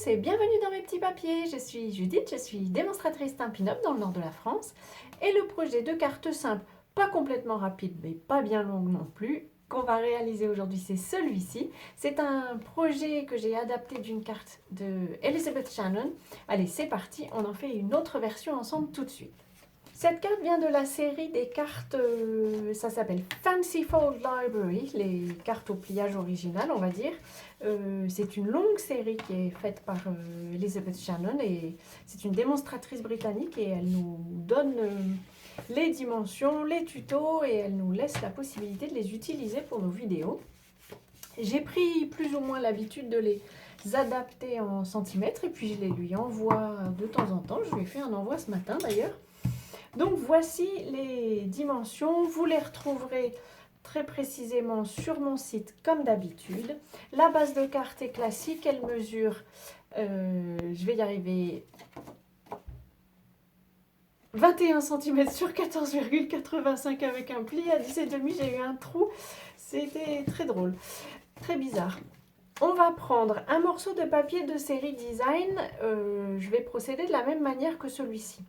tous et bienvenue dans mes petits papiers. Je suis Judith, je suis démonstratrice Stampin' Up dans le nord de la France. Et le projet de cartes simples, pas complètement rapide mais pas bien longue non plus, qu'on va réaliser aujourd'hui, c'est celui-ci. C'est un projet que j'ai adapté d'une carte de Elizabeth Shannon. Allez, c'est parti, on en fait une autre version ensemble tout de suite. Cette carte vient de la série des cartes, ça s'appelle Fancy Fold Library, les cartes au pliage original, on va dire. C'est une longue série qui est faite par Elizabeth Shannon et c'est une démonstratrice britannique et elle nous donne les dimensions, les tutos et elle nous laisse la possibilité de les utiliser pour nos vidéos. J'ai pris plus ou moins l'habitude de les adapter en centimètres et puis je les lui envoie de temps en temps. Je lui ai fait un envoi ce matin d'ailleurs. Donc voici les dimensions, vous les retrouverez très précisément sur mon site comme d'habitude. La base de carte est classique, elle mesure, je vais y arriver, 21 cm sur 14,85 avec un pli à 10,5, j'ai eu un trou, c'était très drôle, très bizarre. On va prendre un morceau de papier de série Design, je vais procéder de la même manière que celui-ci.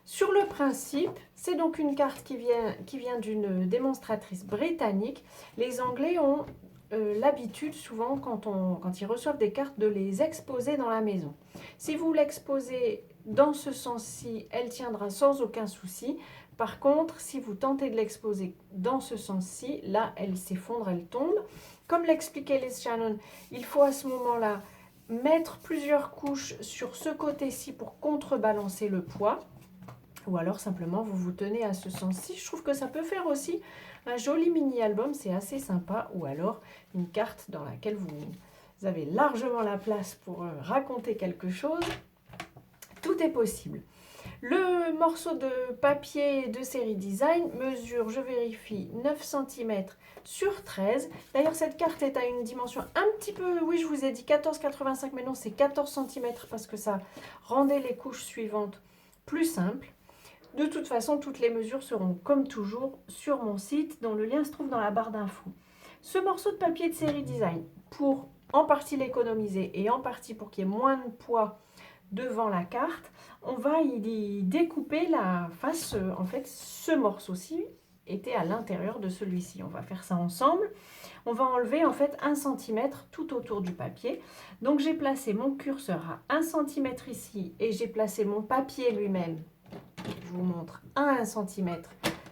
Sur le principe, c'est donc une carte qui vient d'une démonstratrice britannique. Les Anglais ont l'habitude, souvent, quand ils reçoivent des cartes, de les exposer dans la maison. Si vous l'exposez dans ce sens-ci, elle tiendra sans aucun souci. Par contre, si vous tentez de l'exposer dans ce sens-ci, là, elle s'effondre, elle tombe. Comme l'expliquait Liz Shannon, il faut à ce moment-là mettre plusieurs couches sur ce côté-ci pour contrebalancer le poids. Ou alors simplement vous vous tenez à ce sens-ci. Je trouve que ça peut faire aussi un joli mini-album, c'est assez sympa. Ou alors une carte dans laquelle vous avez largement la place pour raconter quelque chose. Tout est possible. Le morceau de papier de série Design mesure, je vérifie, 9 cm sur 13. D'ailleurs, cette carte est à une dimension un petit peu, oui, je vous ai dit 14,85, mais non, c'est 14 cm parce que ça rendait les couches suivantes plus simples. De toute façon, toutes les mesures seront comme toujours sur mon site, dont le lien se trouve dans la barre d'infos. Ce morceau de papier de série Design, pour en partie l'économiser et en partie pour qu'il y ait moins de poids devant la carte, on va y découper la face. En fait, ce morceau-ci était à l'intérieur de celui-ci. On va faire ça ensemble. On va enlever en fait 1 cm tout autour du papier. Donc j'ai placé mon curseur à 1 cm ici et j'ai placé mon papier lui-même. Je vous montre à 1 cm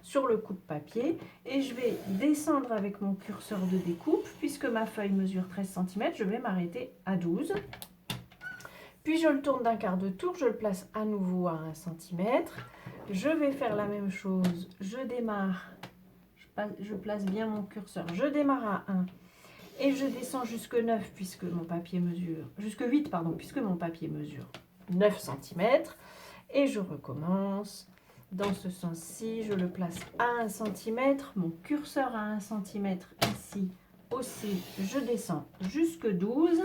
sur le coup de papier et je vais descendre avec mon curseur de découpe puisque ma feuille mesure 13 cm, je vais m'arrêter à 12. Puis je le tourne d'un quart de tour, je le place à nouveau à 1 cm. Je vais faire la même chose, je démarre, je place bien mon curseur, je démarre à 1 et je descends jusque 9 puisque mon papier mesure, jusque 8 pardon, puisque mon papier mesure 9 cm. Et je recommence dans ce sens-ci, je le place à 1 cm, mon curseur à 1 cm ici aussi, je descends jusque 12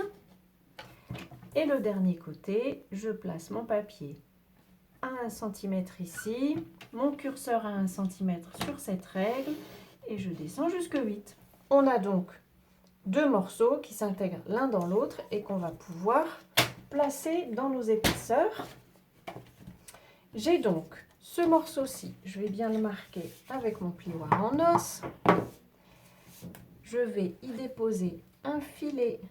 et le dernier côté, je place mon papier à 1 cm ici, mon curseur à 1 cm sur cette règle et je descends jusque 8. On a donc deux morceaux qui s'intègrent l'un dans l'autre et qu'on va pouvoir placer dans nos épaisseurs. J'ai donc ce morceau-ci, je vais bien le marquer avec mon plioir en os. Je vais y déposer un filet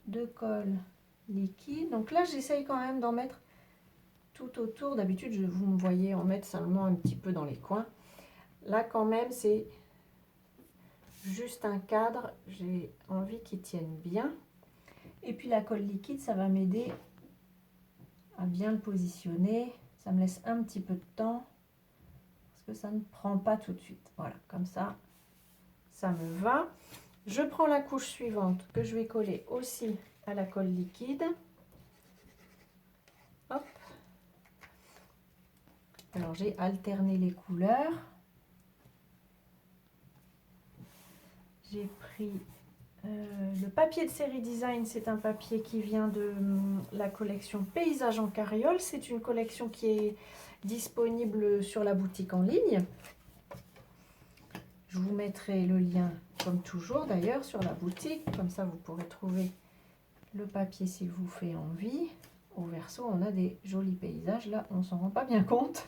de colle liquide. Donc là, j'essaye quand même d'en mettre tout autour. D'habitude, vous me voyez en mettre seulement un petit peu dans les coins. Là, quand même, c'est juste un cadre. J'ai envie qu'il tienne bien. Et puis la colle liquide, ça va m'aider à bien le positionner. Ça me laisse un petit peu de temps parce que ça ne prend pas tout de suite. Voilà, comme ça, ça me va. Je prends la couche suivante que je vais coller aussi à la colle liquide. Hop. Alors, j'ai alterné les couleurs. J'ai pris le papier de série Design, c'est un papier qui vient de la collection Paysage en Carriole. C'est une collection qui est disponible sur la boutique en ligne. Je vous mettrai le lien, comme toujours d'ailleurs, sur la boutique. Comme ça, vous pourrez trouver le papier s'il vous fait envie. Au Verseau, on a des jolis paysages. Là, on s'en rend pas bien compte.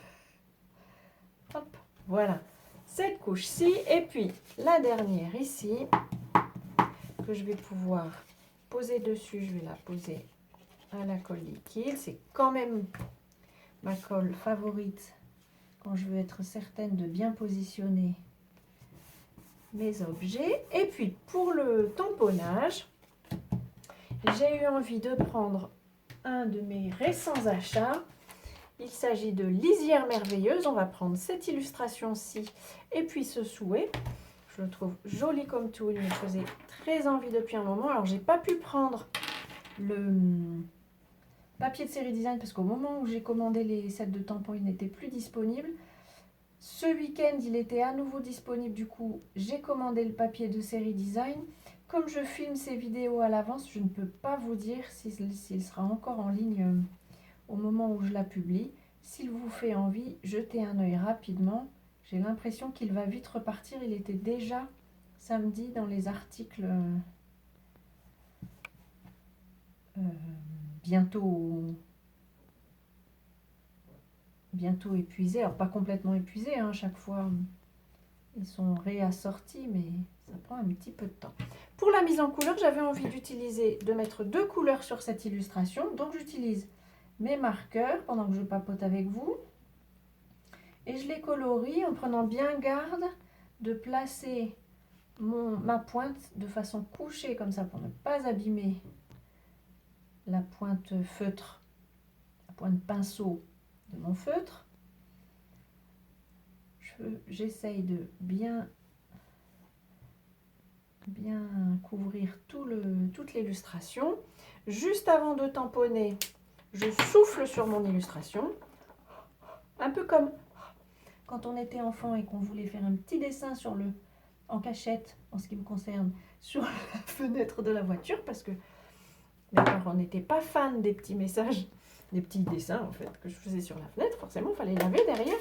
Hop, voilà. Cette couche-ci. Et puis, la dernière ici, que je vais pouvoir poser dessus. Je vais la poser à la colle liquide. C'est quand même ma colle favorite quand je veux être certaine de bien positionner mes objets. Et puis, pour le tamponnage, j'ai eu envie de prendre un de mes récents achats. Il s'agit de Lisière Merveilleuse. On va prendre cette illustration-ci et puis ce souhait. Je le trouve joli comme tout. Il me faisait très envie depuis un moment. Alors, j'ai pas pu prendre le papier de série design parce qu'au moment où j'ai commandé les sets de tampons, il n'était plus disponible. Ce week-end, il était à nouveau disponible. Du coup, j'ai commandé le papier de série design. Comme je filme ces vidéos à l'avance, je ne peux pas vous dire s'il sera encore en ligne au moment où je la publie. S'il vous fait envie, jetez un œil rapidement. J'ai l'impression qu'il va vite repartir. Il était déjà samedi dans les articles bientôt épuisés. Alors pas complètement épuisés, hein, chaque fois ils sont réassortis, mais ça prend un petit peu de temps. Pour la mise en couleur, j'avais envie de mettre 2 couleurs sur cette illustration. Donc j'utilise mes marqueurs pendant que je papote avec vous. Et je les colorie en prenant bien garde de placer ma pointe de façon couchée comme ça pour ne pas abîmer la pointe feutre, la pointe pinceau de mon feutre. J'essaye de bien couvrir toute l'illustration. Juste avant de tamponner, je souffle sur mon illustration. Un peu comme quand on était enfant et qu'on voulait faire un petit dessin en cachette, en ce qui me concerne, sur la fenêtre de la voiture, parce que mes parents n'étaient pas fans des petits messages, des petits dessins en fait, que je faisais sur la fenêtre. Forcément, il fallait laver derrière.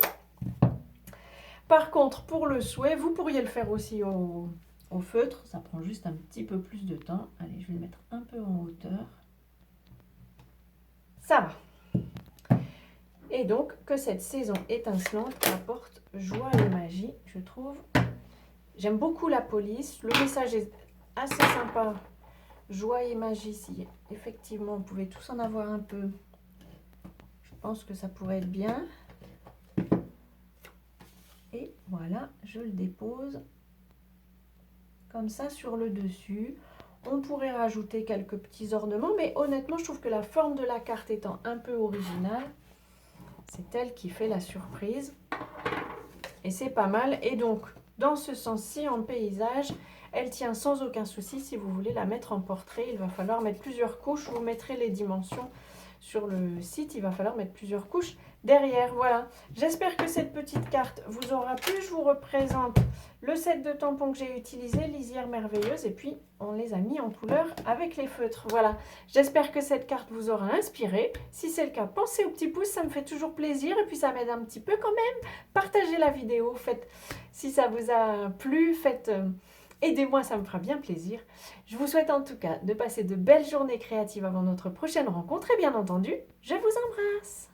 Par contre, pour le souhait, vous pourriez le faire aussi au feutre. Ça prend juste un petit peu plus de temps. Allez, je vais le mettre un peu en hauteur. Ça va. Et donc, que cette saison étincelante apporte joie et magie, je trouve. J'aime beaucoup la police. Le message est assez sympa. Joie et magie, si effectivement, on pouvait tous en avoir un peu. Je pense que ça pourrait être bien. Et voilà, je le dépose comme ça sur le dessus. On pourrait rajouter quelques petits ornements, mais honnêtement, je trouve que la forme de la carte étant un peu originale, c'est elle qui fait la surprise. Et c'est pas mal. Et donc, dans ce sens-ci, en paysage, elle tient sans aucun souci. Si vous voulez la mettre en portrait, il va falloir mettre plusieurs couches. Je vous mettrai les dimensions sur le site. Il va falloir mettre plusieurs couches derrière. Voilà. J'espère que cette petite carte vous aura plu. Je vous représente le set de tampons que j'ai utilisé, Lisière Merveilleuse. Et puis, on les a mis en couleur avec les feutres. Voilà. J'espère que cette carte vous aura inspiré. Si c'est le cas, pensez au petit pouce. Ça me fait toujours plaisir. Et puis, ça m'aide un petit peu quand même. Partagez la vidéo. Faites, si ça vous a plu, faites... aidez-moi, ça me fera bien plaisir. Je vous souhaite en tout cas de passer de belles journées créatives avant notre prochaine rencontre. Et bien entendu, je vous embrasse.